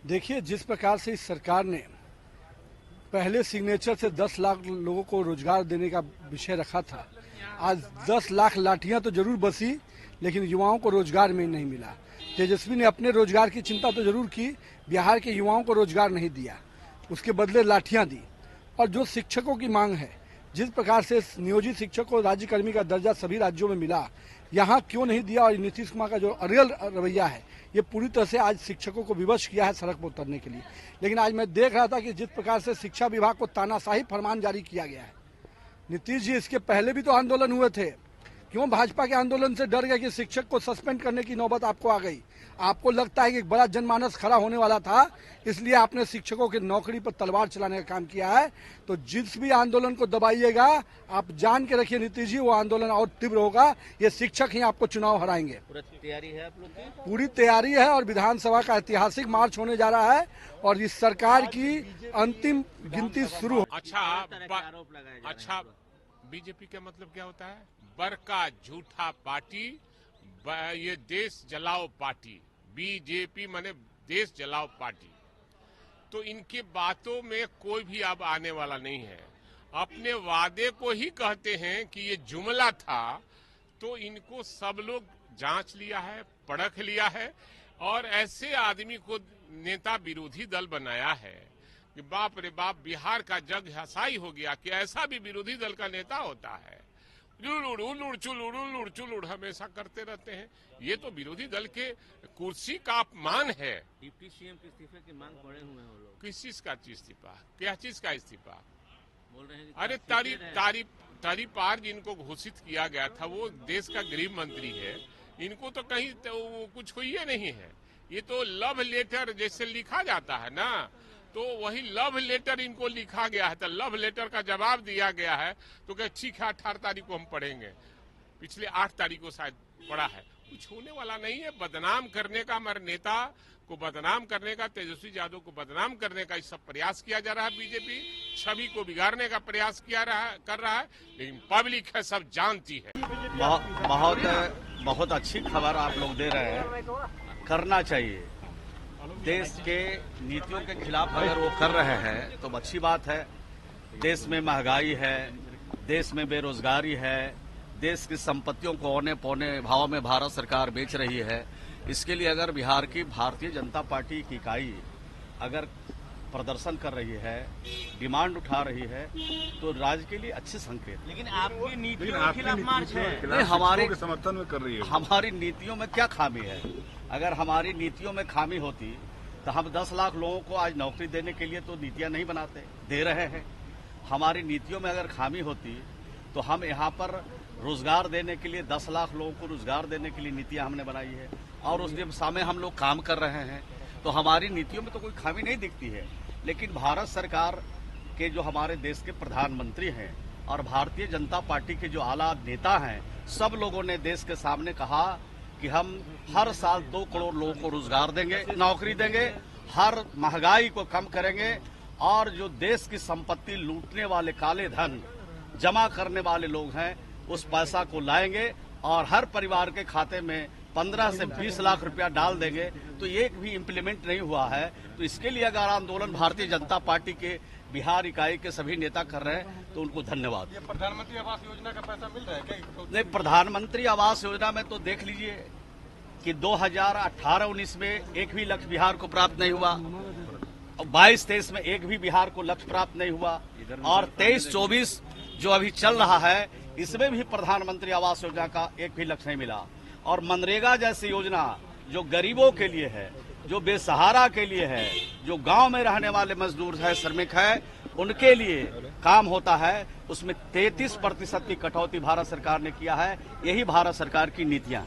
देखिए, जिस प्रकार से इस सरकार ने पहले सिग्नेचर से 10 लाख लोगों को रोजगार देने का विषय रखा था, आज 10 लाख लाठियां तो जरूर बसी, लेकिन युवाओं को रोजगार में नहीं मिला। तेजस्वी ने अपने रोजगार की चिंता तो जरूर की, बिहार के युवाओं को रोजगार नहीं दिया, उसके बदले लाठियां दी। और जो शिक्षकों की मांग है, जिस प्रकार से नियोजित शिक्षक को राज्यकर्मी का दर्जा सभी राज्यों में मिला, यहाँ क्यों नहीं दिया। और नीतीश कुमार का जो अरियल रवैया है, ये पूरी तरह से आज शिक्षकों को विवश किया है सड़क पर उतरने के लिए। लेकिन आज मैं देख रहा था कि जिस प्रकार से शिक्षा विभाग को तानाशाही फरमान जारी किया गया है, नीतीश जी इसके पहले भी तो आंदोलन हुए थे, क्यों भाजपा के आंदोलन से डर गए कि शिक्षक को सस्पेंड करने की नौबत आपको आ गई। आपको लगता है कि एक बड़ा जनमानस खड़ा होने वाला था, इसलिए आपने शिक्षकों की नौकरी पर तलवार चलाने का काम किया है। तो जिस भी आंदोलन को दबाइएगा, आप जान के रखिए नीतीश जी, वो आंदोलन और तीव्र होगा। ये शिक्षक ही आपको चुनाव हराएंगे। पूरी तैयारी है आप लोग की? पूरी तैयारी है और विधानसभा का ऐतिहासिक मार्च होने जा रहा है और इस सरकार की अंतिम गिनती शुरू। अच्छा, बीजेपी का मतलब क्या होता है? बड़का झूठा पार्टी, ये देश जलाओ पार्टी। बीजेपी माने देश जलाओ पार्टी। तो इनके बातों में कोई भी अब आने वाला नहीं है। अपने वादे को ही कहते हैं कि ये जुमला था, तो इनको सब लोग जांच लिया है, परख लिया है और ऐसे आदमी को नेता विरोधी दल बनाया है कि बाप रे बाप, बिहार का जग हसाई हो गया कि ऐसा भी विरोधी दल का नेता होता है। उलुड़ चुलुड़ हमेशा करते रहते हैं। ये तो विरोधी दल के कुर्सी का अपमान है। डिप्टी सीएम के इस्तीफे की मांग पड़े हुए हैं वो लोग। किस चीज का इस्तीफा? क्या चीज का इस्तीफा बोल रहे हैं? अरे तारीपार जिनको घोषित किया गया था, वो देश का गृह मंत्री है। इनको तो कहीं तो कुछ हुई नहीं है। ये तो लव लेटर जैसे लिखा जाता है ना, तो वही लव लेटर इनको लिखा गया है। तो लव लेटर का जवाब दिया गया है, तो क्या ठीक है 18 तारीख को हम पढ़ेंगे। पिछले 8 तारीख को शायद पढ़ा है। कुछ होने वाला नहीं है। बदनाम करने का, हमारे नेता को बदनाम करने का, तेजस्वी यादव को बदनाम करने का इस सब प्रयास किया जा रहा है। बीजेपी छवि को बिगाड़ने का प्रयास कर रहा है, लेकिन पब्लिक है सब जानती है। बहुत अच्छी खबर आप लोग दे रहे हैं। करना चाहिए। देश के नीतियों के खिलाफ अगर वो कर रहे हैं तो अच्छी बात है। देश में महंगाई है, देश में बेरोजगारी है, देश की संपत्तियों को औने पौने भाव में भारत सरकार बेच रही है। इसके लिए अगर बिहार की भारतीय जनता पार्टी की इकाई अगर प्रदर्शन कर रही है, डिमांड उठा रही है, तो राज्य के लिए अच्छे संकेत। लेकिन आपकी नीतियों के खिलाफ मार्च है। नहीं, हमारे समर्थन में कर रही है। हमारी नीतियों में क्या खामी है? अगर हमारी नीतियों में खामी होती तो हम 10 लाख लोगों को आज नौकरी देने के लिए तो नीतियां नहीं बनाते, दे रहे हैं। हमारी नीतियों में अगर खामी होती तो हम यहाँ पर रोजगार देने के लिए 10 लाख लोगों को रोजगार देने के लिए नीतियां हमने बनाई है और उस दिशा में हम लोग काम कर रहे हैं। तो हमारी नीतियों में तो कोई खामी नहीं दिखती है। लेकिन भारत सरकार के जो हमारे देश के प्रधानमंत्री हैं और भारतीय जनता पार्टी के जो आला नेता हैं, सब लोगों ने देश के सामने कहा कि हम हर साल 2 करोड़ लोगों को रोजगार देंगे, नौकरी देंगे, हर महंगाई को कम करेंगे और जो देश की संपत्ति लूटने वाले, काले धन जमा करने वाले लोग हैं, उस पैसा को लाएंगे और हर परिवार के खाते में 15 से 20 लाख रुपया डाल देंगे। तो ये भी इम्प्लीमेंट नहीं हुआ है। तो इसके लिए अगर आंदोलन भारतीय जनता पार्टी के बिहार इकाई के सभी नेता कर रहे हैं तो उनको धन्यवाद। ये प्रधानमंत्री आवास योजना का पैसा मिल रहा है क्या? नहीं, प्रधानमंत्री आवास योजना में तो देख लीजिए कि 2018-19 में एक भी लक्ष्य बिहार को प्राप्त नहीं हुआ, 22-23 में एक भी बिहार को लक्ष्य प्राप्त नहीं हुआ और 23-24 जो अभी चल रहा है, इसमें भी प्रधानमंत्री आवास योजना का एक भी लक्ष्य नहीं मिला। और मनरेगा जैसी योजना जो गरीबों के लिए है, जो बेसहारा के लिए है, जो गांव में रहने वाले मजदूर है, श्रमिक है, उनके लिए काम होता है, उसमें 33% की कटौती भारत सरकार ने किया है। यही भारत सरकार की नीतियां हैं।